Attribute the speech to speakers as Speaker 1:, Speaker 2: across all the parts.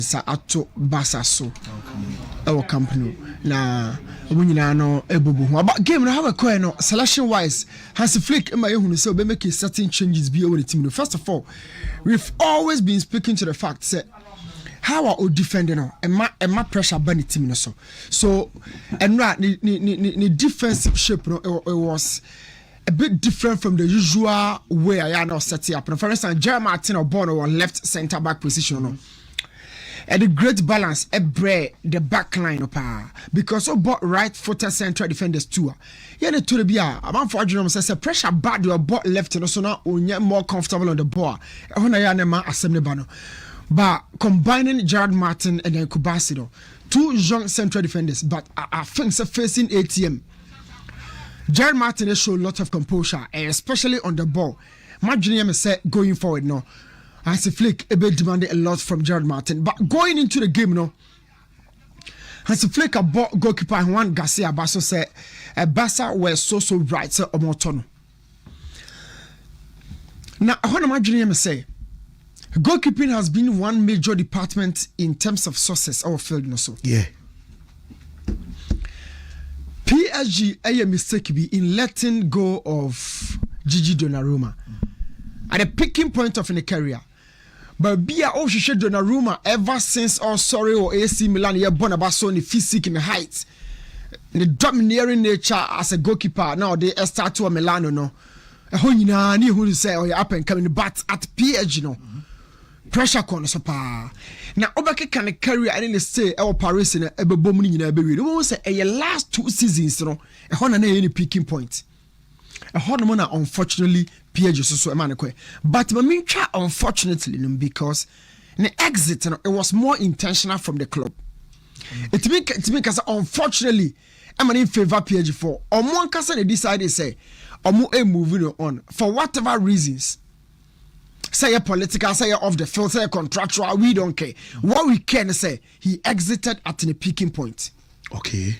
Speaker 1: Sa ato Barca so our company na omunyina no ebubu but game no have a coin no selection wise Hansi Flick am ehunu say we make certain changes be over the team. First of all, we've always been speaking to the fact say how are defending no emma pressure ban the team no so and right the defensive shape no it was a bit different from the usual way I now set it up. For instance, Jerry Martin or Bono on left centre back position no. And the great balance the back line up because of both right footed central defenders too. Yeah, the two be about for Jerome says pressure bad your bot left so now more comfortable on the ball. But combining Gerard Martin and then Kubasido, two young central defenders, but I think facing ATM. Gerard Martin has shown a lot of composure, especially on the ball. Imagine him say going forward now. Hansi Flick demanded a lot from Gerard Martin, but going into the game now, Hansi Flick bought goalkeeper Juan Garcia Basso said Barca were so right so omotono. Now I want to imagine him say goalkeeping has been one major department in terms of success our field no so.
Speaker 2: Yeah.
Speaker 1: PSG a mistake be in letting go of Gigi Donnarumma at the picking point of in the career. But be a Donnarumma ever since or AC Milan ye born about so the physique and height. The domineering nature as a goalkeeper now they start to a Milano no. Ni who say oh up and coming but at PSG no. Pressure corner so pa. Now Obake can carry and then stay our Paris in a bebom ni na be we. We say a last 2 seasons no. E ho na any picking point. A hormone unfortunately PSG so man but me unfortunately because the exit it was more intentional from the club. It mean cause unfortunately I'm in favor PSG for or more cause they decided say or more moving on for whatever reasons. Say a political, say off the field, say a contractual, we don't care. What we can say he exited at the peaking point.
Speaker 2: Okay.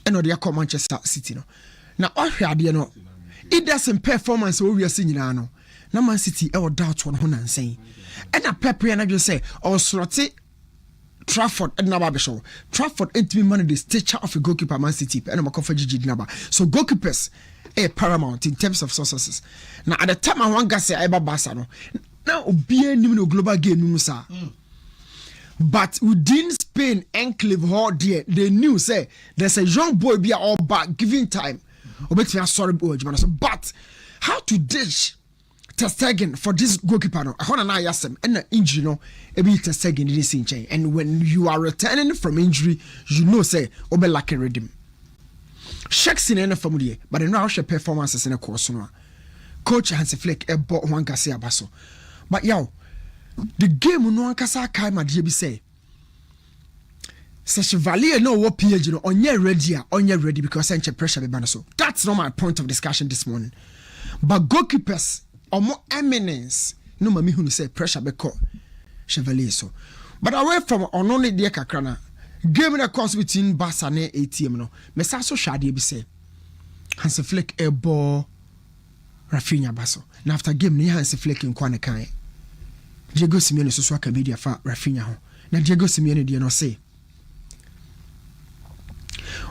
Speaker 1: And they come Manchester City no. Now, all here, no, it doesn't performance we are seeing now. Now, Man City, our doubt 100 saying. And a pepper, and I just say, or Slotty Trafford, and Naba show. Trafford ain't me money the stature of a goalkeeper, Man City, and I'm a coffee Naba. So, goalkeepers are paramount in terms of successes. Now, at the time, I want to say, I'm Barcelona. Now, be a new global game, sir. But within Spain, enclave hall there, they knew say there's a young boy be all back giving time. But how to ditch Ter Stegen for this goalkeeper? No, I want to ask him. And the injury, no, be Ter Stegen this injury. And when you are returning from injury, you know say obe like a redeem. Checks in any family, but I know how she performances in a course. No, Coach Hansi Flick bought Juan Garcia Basso. But yo, the game no ankasa kai ma de bi say. Such Valier no what PSG no onye ready because enche pressure be ban so. That's not my point of discussion this morning. But goalkeepers or more eminence no mami who say pressure be call Chevalier so. But away from only de kakra na game na course between Barca and ATM no. Me sa so shade bi say. Hansi Flick ball Raphinha Basso. Na after game ni Hansi Flick in kwane kan. Diego Simeone so swaka media fa Raphinha ho. Na Diego Simeone de no say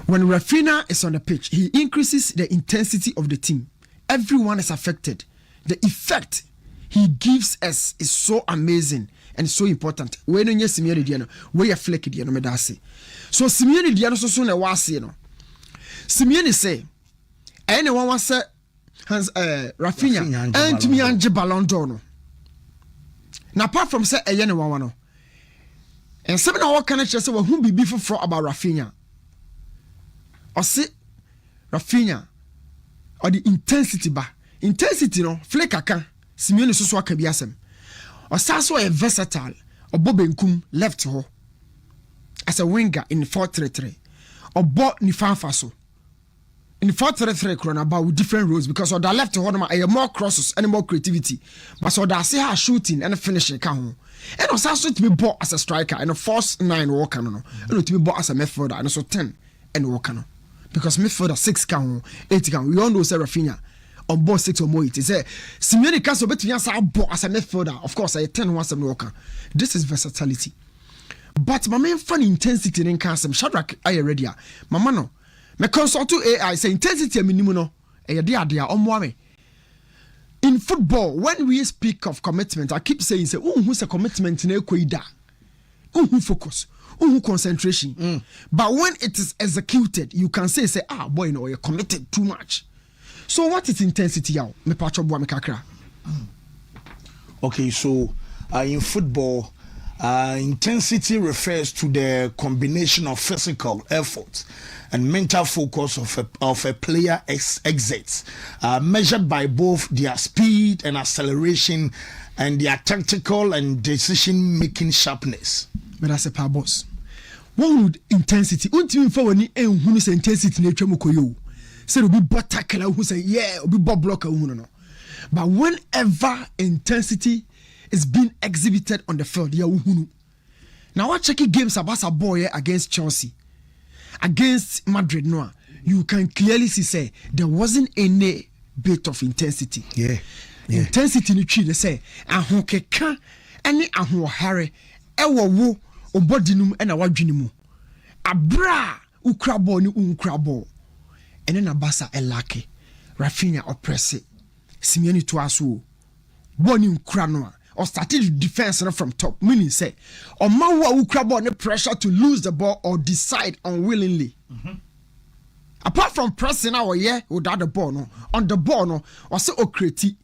Speaker 1: when Raphinha is on the pitch, he increases the intensity of the team. Everyone is affected. The effect he gives us is so amazing and so important. When you Simeone de no, where you flick de no me da say. So Simeone de no so na wa say no. Simeone say anyone was say Raphinha and me anje Ballon d'Or no. Now apart from say eye ne wan no. And some na what can I say who be before about Raphinha. Or say Raphinha or the intensity no Flick aka Simeone so aka bi asem or so a versatile or Bobenkum left ho as a winger in 4-3-3 or bought ni fanfaso in 4-3-3 krona about with different roles because or that left ho no more crosses and more creativity but so that say her shooting and finishing ka ho and also to be bought as a striker and a force 9 worker no and to be bought as a midfielder and so 10 and worker no. Because midfielder 6 can 8 can we all know say Raphinha on board 6 or more it is Simeone Caso bet as a midfielder of course I 10 once a worker. This is versatility But my main fun intensity in Kansam Shadrach I ready. Mama no. Me consult to AI say intensity minimum no. Dia in football, when we speak of commitment, I keep saying say who's a commitment in equida. Who focus, who concentration. But when it is executed, you can say boy no, you're committed too much. So what is intensity yaw? Me pacho boa me kakra.
Speaker 2: Okay, so in football, intensity refers to the combination of physical effort and mental focus of a player exits, measured by both their speed and acceleration and their tactical and decision-making sharpness.
Speaker 1: But that's a power boss. What would intensity? Until for when you say intensity nature mukoyo. Say will be bottakela who say will be bob blocker no. But whenever intensity is being exhibited on the field, now what checking games about a boy against Chelsea, against Madrid, no, you can clearly see there wasn't any bit of intensity.
Speaker 2: Yeah.
Speaker 1: Intensity ni chi they say ahon keka ene ahon hare ewo wo obodinum ena wadwenimu abra ukra ball ni unkra ball ene na basa elake Raphinha oppress Simiani to aso ball ni unkra no or started defense from top, meaning say or mawa ukra ball ni pressure to lose the ball or decide unwillingly. Apart from pressing our without the ball no on the ball no or say create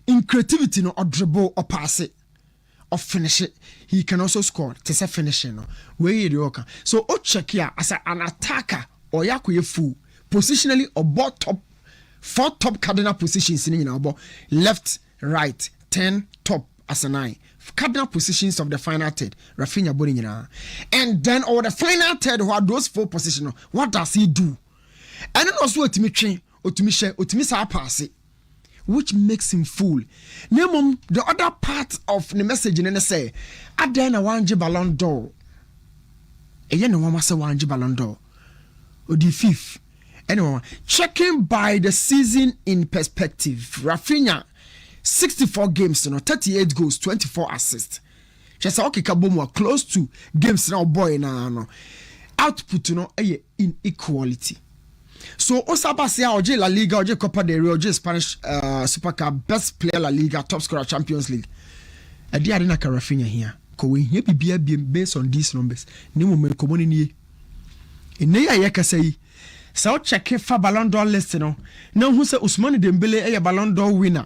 Speaker 1: in creativity no or dribble or pass it or finish it, he can also score. To say finishing no where you do. So o check here as an attacker or yakuye full positionally or ball top 4 top cardinal positions in ball left, right, 10 top as a 9 cardinal positions of the final third. Raphinha Bodinina, and then over the final third who are those 4 positions. What does he do? And then also to me train or to me share or to me pass it, which makes him fool. Name the other part of the message in say, I then a 1 Ballon d'Or. A yen one must 1 Ballon d'Or. Or the 5th. Anyway, checking by the season in perspective, Raphinha 64 games, 38 goals, 24 assists. Just okay, Kabomo close to games now, boy, no output, inequality. So Osabasi oje La Liga, oje Copa del Rey, oje Spanish Super Cup, best player La Liga, top scorer Champions League. Adi adina ka Raphinha here. Ko we here bibia based on these numbers. Ni mo me ko moni nie. Ene ya ka say. So check for Ballon d'Or list no. Now who say Ousmane Dembele Ballon d'Or winner.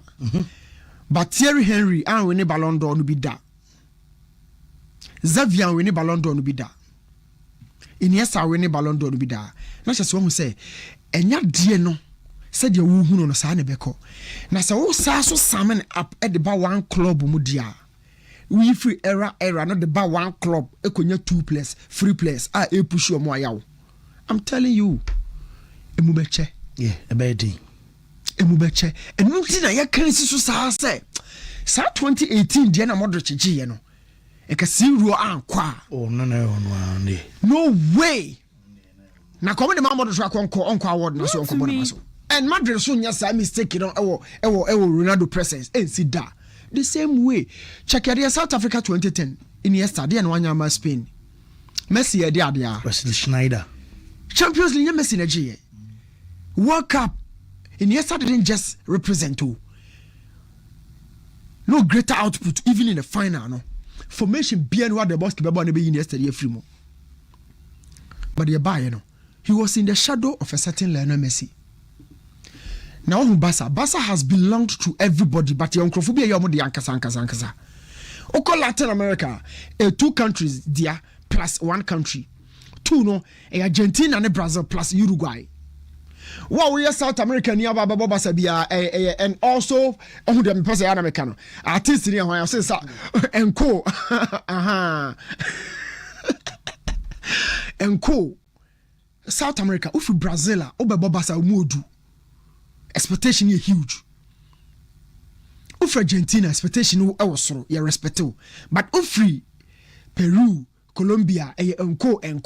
Speaker 1: But Thierry Henry win Ballon d'Or no be da. Xavier win Ballon d'Or no be da. Iniesta win Ballon d'Or no be da. Na just one who say enya die no said you wu no sa na beko. Na say wo sa so summon up at the ba one club mu dia. We free era not the ba one club ekonya 2 players, 3 players push omo ayaw. I'm telling you. Emubeche.
Speaker 2: Yeah, ebedi.
Speaker 1: Emubeche. And no thing na can see so say. Sa 2018 dia na Modric giye no. E ka si ruo ankwa.
Speaker 2: Oh no.
Speaker 1: No way. Na come the Modric onko award na so onko bona so. And Madrid so nya sa mistake no ewo Ronaldo presence see da. The same way. Check your South Africa 2010 Iniesta dia na wanya ma Spain. Messi e dia dia.
Speaker 2: Wesley Schneider.
Speaker 1: Champions League Messi na giye. World Cup Iniesta didn't just represent no greater output even in the final no formation behind what the boss be Iniesta free mo. But the buy he was in the shadow of a certain Lionel Messi. Now Barca has belonged to everybody but your uncle be your ankasa. Oko Latin America 2 countries there plus 1 country 2 no Argentina and Brazil plus Uruguay. Wow, we are South American near Baba Sabia and also who the person American artist near why I say and co and co South America ufi Brazil oba Bobasa Umudu expectation is huge. Ufi Argentina expectation was you respect but ufi Peru Colombia and co and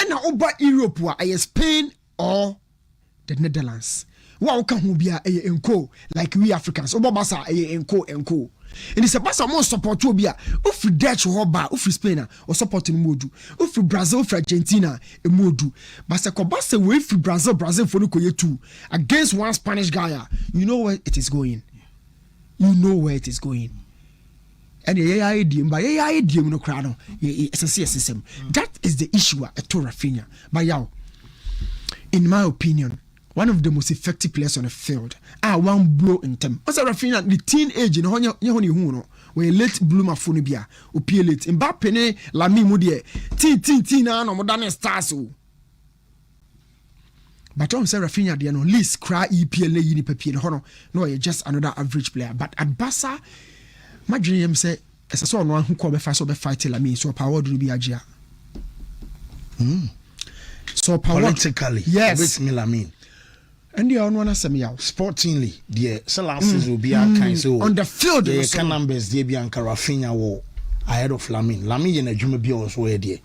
Speaker 1: now over Europe Spain or the Netherlands. Wow, can who be a enco like we Africans? Obabasa a enco. And it's a pass more support to be a free Dutch or free Spain or supporting Modu, free Brazil for Argentina, a Modu. But a Cobasa way free Brazil for the two against one Spanish guy. You know where it is going. You know where it is going. And the AI idiom by AI idiom no crano, it's a CSM. That is the issue at Raphinha. But yaw, in my opinion, one of the most effective players on the field. One blow in time. What's Raphinha? The teenage in Honey when late bloomer phonibia, upia late. Mbappe ne Lami Mudie. T na no modern stars. But on say Raphinha the no least cry EPL yini papi no no just another average player. But at Barca, my dream say as I saw no one who call be fight Lami so power do be agea. So power
Speaker 2: politically,
Speaker 1: yes.
Speaker 2: Lamin.
Speaker 1: And the one say me out.
Speaker 2: Sportingly, the Salasses will be a kind so
Speaker 1: on the field.
Speaker 2: The can numbers they be anka Raphinha war ahead of Lamin. Lamin in a Juma be also there.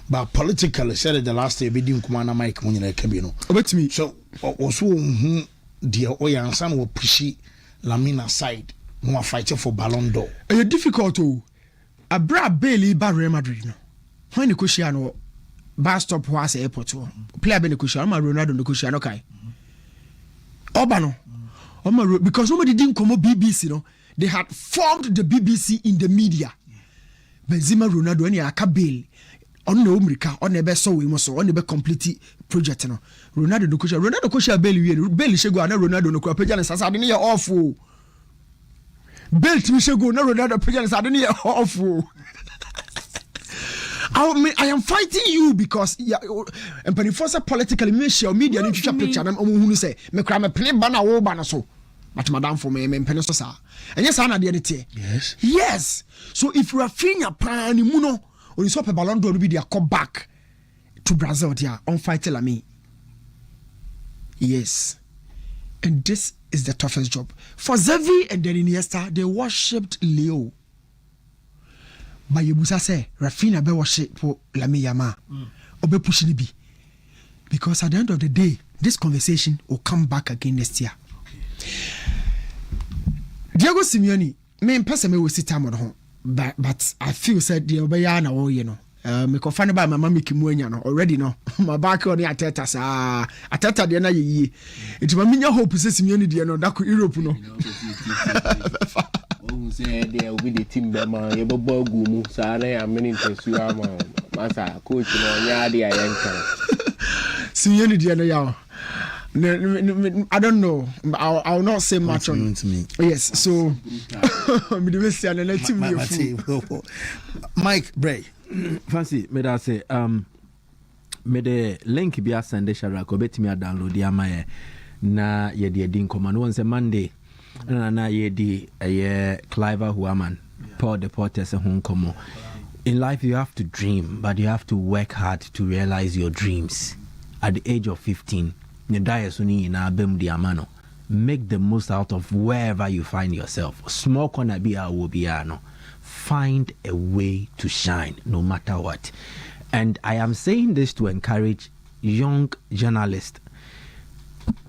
Speaker 2: But politically, said the last year be doing Kumana Mike when you cabino.
Speaker 1: But me
Speaker 2: so also the Oya and Sam will push Lamin aside. No fighting for Ballon d'Or.
Speaker 1: It's difficult to a bra Bailey Real Madrid no. When the Cushiano bus stop was airport player ben Cushiano Ronaldo no Cushiano kai. Obano. Because nobody didn't come up BBC, no. They had formed the BBC in the media. Benzema Ronaldo and Yaka Bailey. On no America, on the best so we must on the complete project. No. Ronaldo no Ronaldo Bailey should go and Ronaldo no Crapajan and Sassadini awful. Bailey should go no Ronaldo Pajan Sardini awful. I am fighting you because and when you force politically media literature picture and who say me cry play banner so but madam for me penso and yes ana the yes so if Raphinha pan muno on so pe Ballon d'Or be their come back to Brazil there on fight Lami. Yes, and this is the toughest job for Xavi and then Iniesta. They worshipped Leo. But you must say Raphinha be worship for Lamine Yamal or be pushing be because at the end of the day this conversation will come back again next year. Diego Simeone, me person me will sit time on home, but I feel said the Obayana or you know me confirmed by my mommy Kimuenya no already no my back on the Ateta sa Ateta the na ye it my minya hope say Simeone the no that Europe no.
Speaker 3: Who said there will be the team Bama, your Bogumu, Sare, and many Tessuama, Massa, coach, and Yadi, I
Speaker 1: Simeone the yaw. I don't know. I'll not say much on
Speaker 2: me.
Speaker 1: Yes, so
Speaker 2: Mike Bray.
Speaker 4: Fancy, me da say me the link be a send shara ko betimi a download ya ma na ye de din command one say Monday na ye di Cliver Huaman Paul the Porter say hon komo. In life you have to dream, but you have to work hard to realize your dreams. At the age of 15, you die suni in abem di amano. Make the most out of wherever you find yourself. Small corner be a will be no. Find a way to shine no matter what. And I am saying this to encourage young journalists.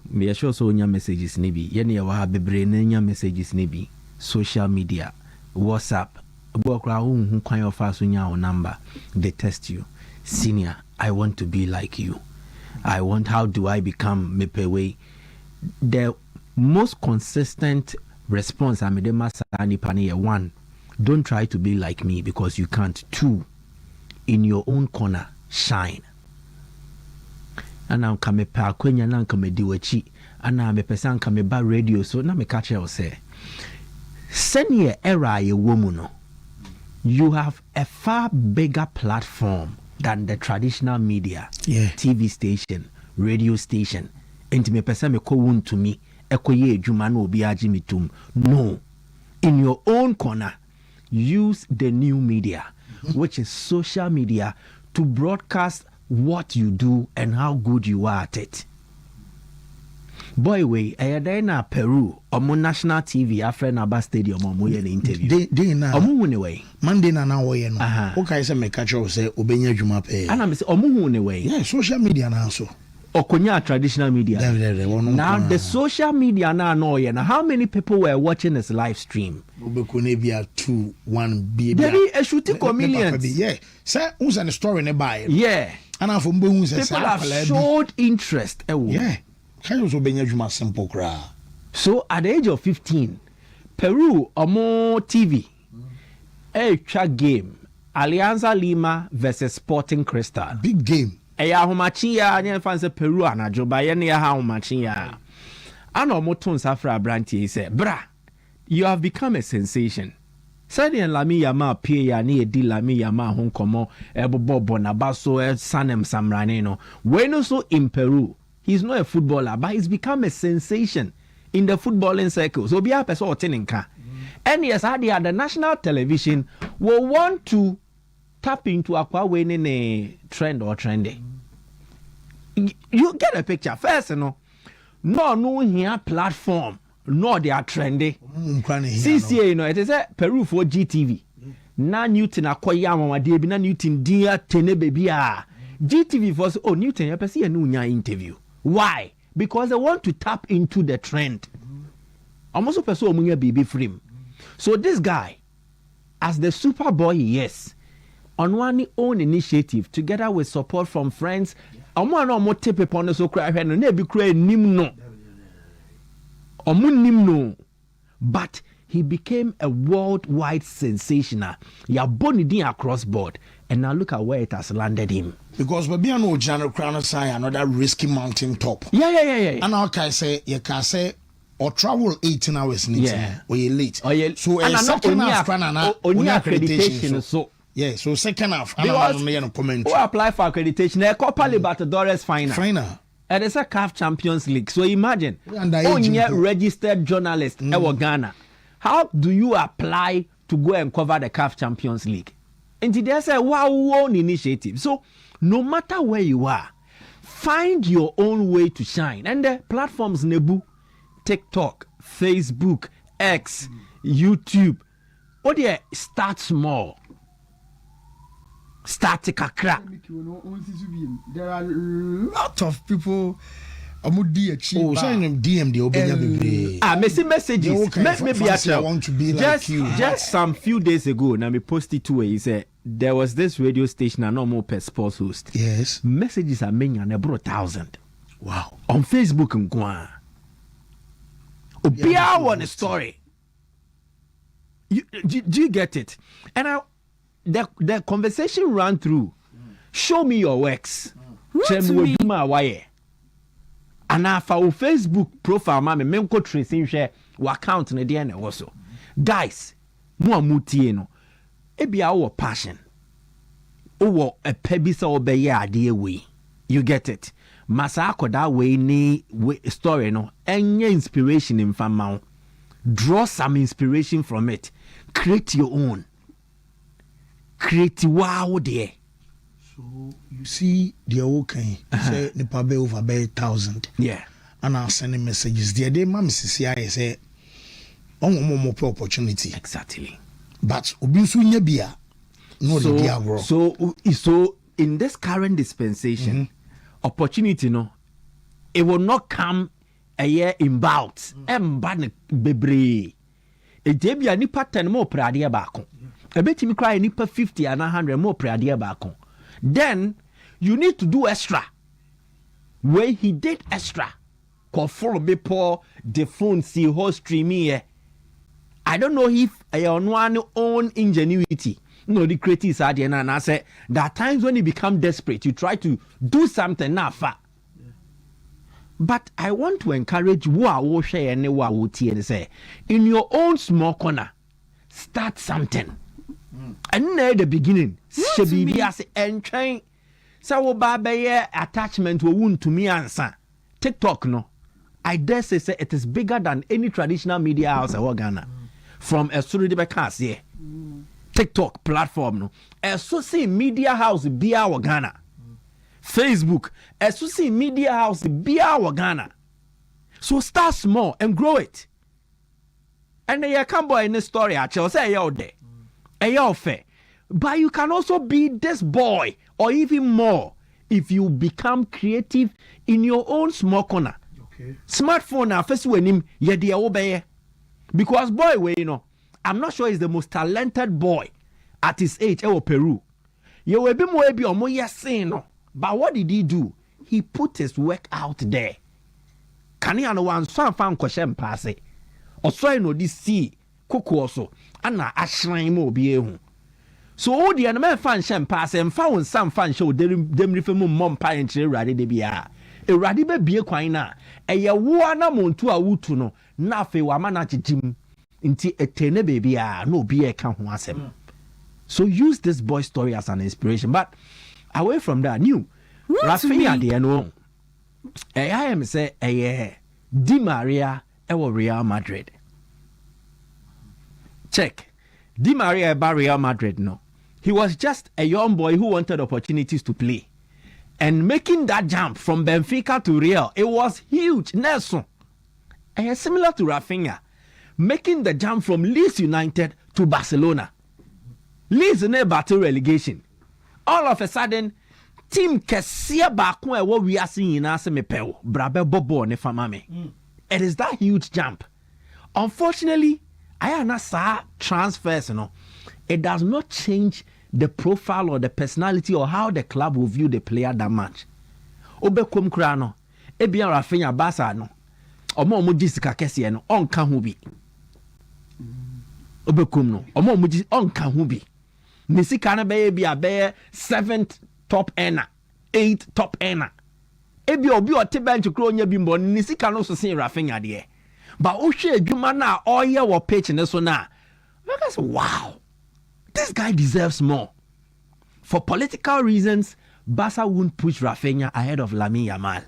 Speaker 4: Me sure so nya messages nibi. Yene ya wa bebre nya messages nibi. Social media, WhatsApp. Bokra hu kwan your first nya number. They test you. Senior, I want to be like you. I want, how do I become Mepewe? The most consistent response I made one, don't try to be like me because you can't. 2, in your own corner, shine. And now come pa kwenya na come diwachi and now me person come ba radio so na me catch you say senior era ye woman. You have a far bigger platform than the traditional media, TV station, radio station. And me person me ko won to me ekoye adwuma na obi agi mitum. No, in your own corner, use the new media, which is social media, to broadcast what you do and how good you are at it. Boy, way na Peru, omo national TV, after Naba Stadium, omo ye interview. Omo way.
Speaker 2: Monday na way no. Okay, say me catch you say obenya dwuma pe.
Speaker 4: And I say omo way.
Speaker 2: Yeah, social media na so.
Speaker 4: Okonya traditional media. Now the social media now how many people were watching his live stream?
Speaker 2: 2-1
Speaker 4: There is a shooting comedians.
Speaker 2: Yeah. Say who's an story nearby?
Speaker 4: Yeah.
Speaker 2: And I'm from Bones.
Speaker 4: People have showed interest.
Speaker 2: Yeah. Can you also be a simple cry?
Speaker 4: So at the age of 15, Peru Omo TV, a track game, Alianza Lima versus Sporting Cristal.
Speaker 2: Big game.
Speaker 4: Eya homachia nye fanse Peru anajo ba ye ne ya homachia. Ana omoton safra branti say, "Bra, you have become a sensation." Sadi en Lami Yamal pie ya ne edi Lami Yamal hon komo ebobo bonabaso sanem samrane no. When also in Peru, he's not a footballer, but he's become a sensation in the footballing circles. So be a person oteninka. And yes, the national television will want to tap into aqua winning a trend or trendy. You get a picture first, no here platform, no they are trendy. CCA, it is a Peru for GTV. Na Newton akoya mama de bi na Newton dia tene baby GTV for Newton you see a new interview. Why? Because they want to tap into the trend. Almost person omunya baby frame. So this guy, as the super boy he is, on one own initiative, together with support from friends, omo tape upon the so cry no na bi cry nim no. Omo nim no. But he became a worldwide sensation. Ya bonidin across board. And now look at where it has landed him.
Speaker 2: Because we be an old general crown sign another risky mountain top.
Speaker 4: Yeah.
Speaker 2: And I can say you can say or travel 18 hours or you late. So a second half only accreditation. So yeah, so second half
Speaker 4: who apply for accreditation a Copa Libertadores final. And it's a CAF Champions League. So imagine only registered journalist Ghana. How do you apply to go and cover the CAF Champions League? And there's a wow initiative. So no matter where you are, find your own way to shine. And the platforms Nebu, TikTok, Facebook, X, YouTube. Oh dear, start small. Start to kakra.
Speaker 1: There are a lot of people.
Speaker 2: Send DM the
Speaker 4: messages. Maybe
Speaker 2: I want to be like you.
Speaker 4: Just some few days ago, now me posted to he said there was this radio station and no more per sports host.
Speaker 2: Yes.
Speaker 4: Messages are many and about 1,000.
Speaker 2: Wow.
Speaker 4: On Facebook and Gwan. Obia one story. Do you get it? And the conversation ran through. Show me your works. And I found Facebook profile, mammy, memco tracing share, account in the DNA also. Guys, more mutieno. It be our passion. Oh, a pebisa obey idea way. You get it. Masako that way ni story no. Any inspiration in family. Draw some inspiration from it. Create your own. Create wow there.
Speaker 2: So you see the okay. Say the pabe over 1,000.
Speaker 4: Yeah.
Speaker 2: And I'll send messages. The day mom say more opportunity.
Speaker 4: Exactly.
Speaker 2: But Obisu Nyabia no the dia.
Speaker 4: So in this current dispensation, opportunity no, it will not come a year in bouts. Mbane bebre. E debia nipa 10 more pradia bako. E beti mi cry nipa 50 and 100 more pradia bako. Then you need to do extra. When he did extra, control before the phone see host streaming. I don't know if on one own ingenuity. No, the creative side and I say there are times when you become desperate, you try to do something now far. But I want to encourage you and say in your own small corner, start something. And near the beginning, should be as and train. So baby attachment will wound to me answer. TikTok no. I dare say it is bigger than any traditional media house in Ghana. From a studio because yeah. TikTok platform no. A social media house be our Ghana. Facebook, a social media house be our Ghana. So start small and grow it. And then you come boy in the story I shall say out there. Fair. But you can also be this boy or even more if you become creative in your own small corner.
Speaker 2: Okay.
Speaker 4: Smartphone now first when him ye de obey. Because boy we I'm not sure he's the most talented boy at his age Peru. You will be more be omo yes no. But what did he do? He put his work out there. Can you one fan question pass it? Or so no this see cook also and ashran mo be ehu. So all the man fan shem pass and found some fan show them refimu mom pa enchire rade de bia. E rade be bie kwan na e ye wo na montu a wutu no na afi wa ma na chijim nti etene baby a no be e ka ho asem. So use this boy story as an inspiration. But away from that, new Raphinha de no. I am say Di Maria Real Madrid. Check. Di Maria Real Madrid no. He was just a young boy who wanted opportunities to play. And making that jump from Benfica to Real, it was huge. Nelson. And similar to Raphinha, making the jump from Leeds United to Barcelona. Leeds in a battle relegation. All of a sudden, team Kessia Bakwe what we are seeing in Asemepel, Brabe Bobo ne Famame. It is that huge jump. Unfortunately, I am not transfers, it does not change the profile or the personality or how the club will view the player that much. Obekum Krano, Ebian Raphinha Basa no, Omo Mujisika Kessia no, on Kahubi. Obekum no, Omo Muji on Kahubi. Nisi kana be a bear 7th top earner, 8th top earner. Ebi obi o te bench kro nya bimbo nisi kana so sin Raphinha de. But o hwe adwuma na oye wo pitch ne so na. Because wow. This guy deserves more. For political reasons, Barca won't push Raphinha ahead of Lamine Yamal.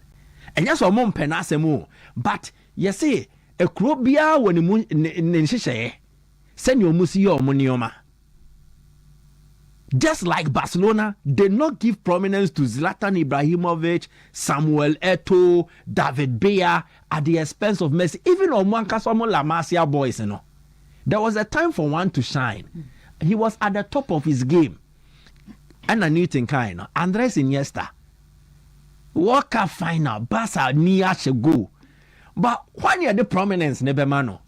Speaker 4: And yes, o mo mpenase mo. But you see, a kro bia woni mu nhihye. Send your musi your monioma. Just like Barcelona, they not give prominence to Zlatan Ibrahimovic, Samuel Eto'o, David Beya at the expense of Messi. Even Omanka Somo La Masia boys, There was a time for one to shine. He was at the top of his game. And a new thing kind, Andres Iniesta. World Cup final, Barca near go. But when you the prominence, Nebemano,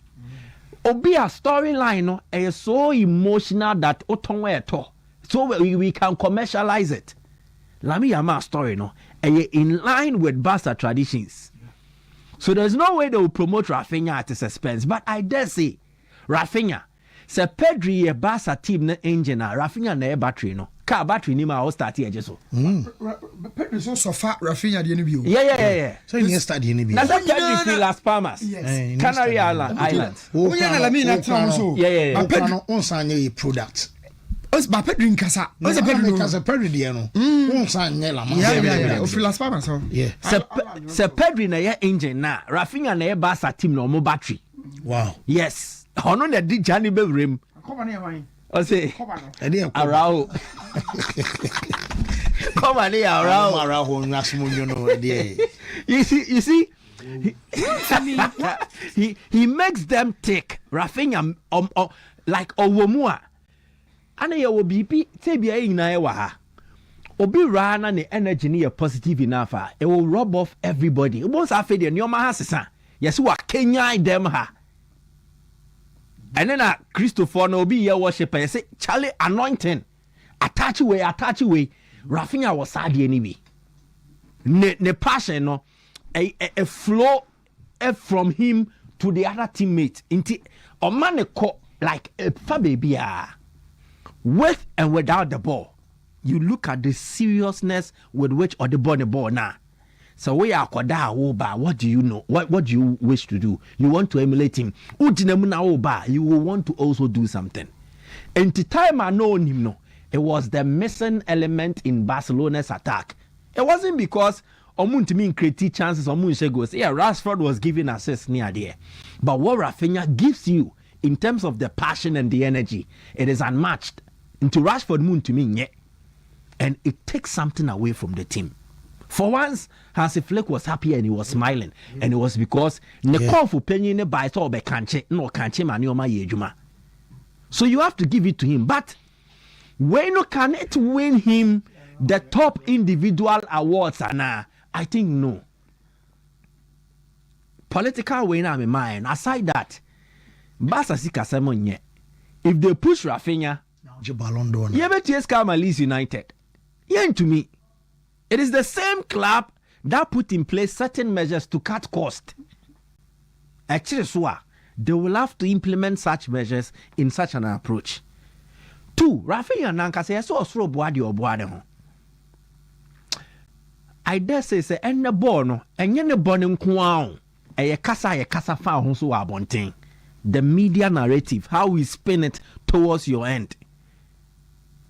Speaker 4: Obi a storyline is so emotional that Otonwe Eto. So we can commercialize it. Lamine Yamal story, in line with Barca traditions. So there's no way they will promote Raphinha at his expense. But I dare say, Raphinha, se Pedri a Barca team na engine, Raphinha na battery car battery ni ma all start here just so.
Speaker 1: Pedri so far Raphinha the NBO.
Speaker 4: Yeah.
Speaker 2: So you start the NBO.
Speaker 4: That's Pedri free Las Palmas.
Speaker 1: Yes.
Speaker 4: Canary Islands.
Speaker 1: Oh yeah, Lamine so.
Speaker 4: Yeah.
Speaker 2: But Pedri on sign product.
Speaker 1: Os ba Pedri nkasa. Os Pedri
Speaker 2: nkasa Pedri de no. On sign la ma.
Speaker 1: Yeah. Of Las Palmas so.
Speaker 2: Yeah.
Speaker 4: Se Pedri na ye engine na Raphinha na ye Barca team na omo battery.
Speaker 2: Wow.
Speaker 4: Yes. Ono na di jani be rem.
Speaker 1: Come on here man.
Speaker 4: O say. Arao. Come on here
Speaker 2: Arao nasmunyo no dey.
Speaker 4: You see he makes them take Raphinha like Owomua. And you will be Tabia in Iowa. Obi Rana the energy near positive enough. It will rub off everybody. It won't have the new Mahasa. Yes, what Kenya them ha. And then Christopher no be your worshiper. Say Charlie anointing. Attach away. Raphinha was sad anyway. Ne passion no a flow from him to the other teammate. Inti a man like a baby. With and without the ball, you look at the seriousness with which or the ball now. So we are what do you know? What do you wish to do? You want to emulate him. You will want to also do something. And the time I know him, it was the missing element in Barcelona's attack. It wasn't because Omuntimi created chances goes. Yeah, Rashford was giving assists near there. But what Raphinha gives you in terms of the passion and the energy, it is unmatched. Into Rashford moon to me, and it takes something away from the team. For once, Hansi Flick was happy and he was smiling, and it was because Nekofu penny by so be kanche no kanche manioma yejuma. So you have to give it to him, but when you cannot win him the top individual awards are now? I think no. Political winner in mind. Aside that, Barca Sikasemonye. If they push Raphinha, Leeds United. Yeah, to me, it is the same club that put in place certain measures to cut cost. Actually, they will have to implement such measures in such an approach. 2, Raphinha Nanka says, so Asare Boadu Akomeah. I dare say, and the bono, and yen the boning kwang, a kasa fa who so abonting. The media narrative, how we spin it towards your end.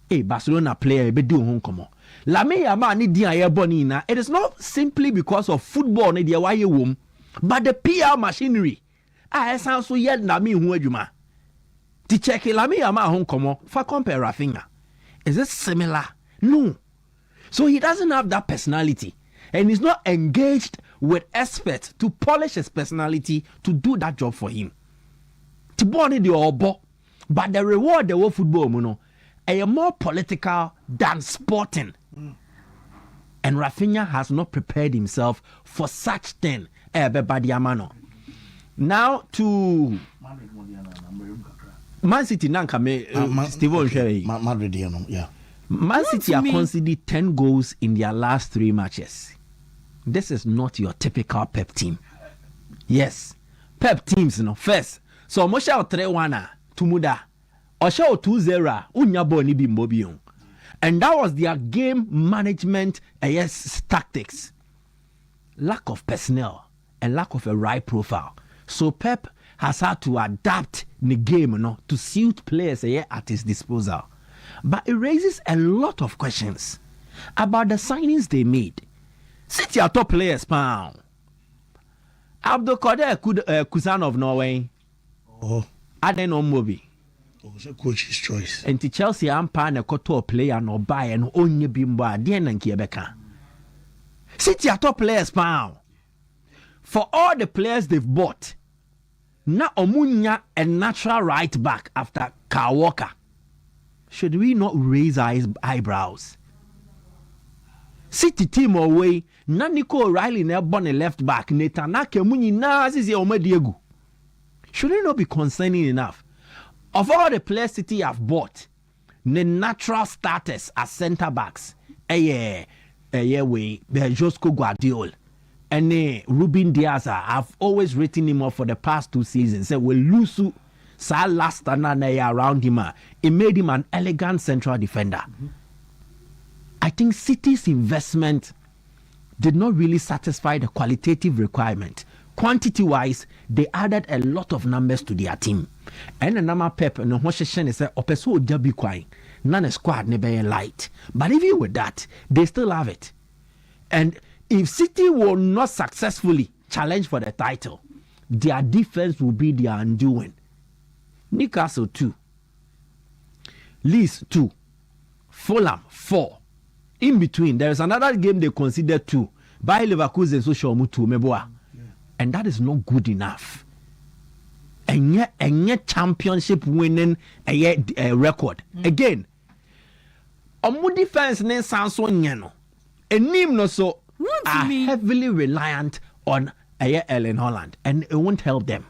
Speaker 4: Hey, Barcelona player, be do home come on. Mbappe Yamal ni dia ye bonina. It is not simply because of football ni dia waye wom, but the PR machinery. Sounds so yet na me hu adwuma. To check Mbappe Yamal home come on, for compare Raphinha. Is it similar? No. So he doesn't have that personality, and he's not engaged with experts to polish his personality to do that job for him. To born the obo, but the reward the world football muno, are more political than sporting. And Raphinha has not prepared himself for such thing. Now to Man City nanka me Steven Sherry.
Speaker 2: Madrid, yeah.
Speaker 4: Man City have conceded 10 goals in their last 3 matches. This is not your typical Pep team. Yes, Pep teams, first. So Mosha 3-1 Tumuda. Osha 2-0 Unyabo ni bimbobion. And that was their game management tactics. Lack of personnel and lack of a right profile. So Pep has had to adapt the game to suit players at his disposal. But it raises a lot of questions about the signings they made. City are top players, pound. Abdulkader Kusan of Norway.
Speaker 2: Oh.
Speaker 4: Aden Omobi.
Speaker 2: Oh, it's a coach's choice.
Speaker 4: And to Chelsea, I'm pan a koto player no buy and only bimbo Dien and Kiebeka. City are top players, pound. For all the players they've bought, na Omunya a natural right back after Kyle Walker. Should we not raise our eyebrows? City team away, Nico O'Reilly never born a left back, Netanaka Muni Nazi Diego. Should it not be concerning enough? Of all the players City have bought, the natural starters as centre backs, Josco Guardiola and Ruben Diaz, I've always written him off for the past 2 seasons. Say we lose last around him. It made him an elegant central defender. I think City's investment did not really satisfy the qualitative requirement. Quantity-wise, they added a lot of numbers to their team. And the number Pep and the Hosheshen is Opeso Debbie Quine. None squad never light. But even with that, they still have it. And if City will not successfully challenge for the title, their defense will be their undoing. Newcastle 2. Leeds 2. Fulham 4. In between, there is another game they consider 2. By Leverkusen social mutu meboa. And that is not good enough. And yet championship winning a record. Again, Omu defense ne sanso nyeno. Enim no so are heavily reliant on Erling Haaland, and it won't help them.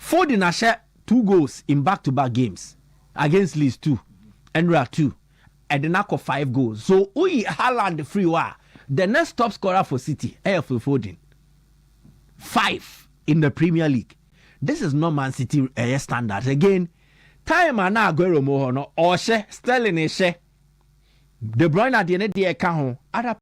Speaker 4: Foden has 2 goals in back-to-back games against Leeds 2, Enra 2, and the knack of 5 goals. So we Haaland free wa. The next top scorer for City, Foden. 5 in the Premier League. This is not Man City standards. Again, time and now Aguero mo no or Sterling is De Bruyne at the end of the account. Other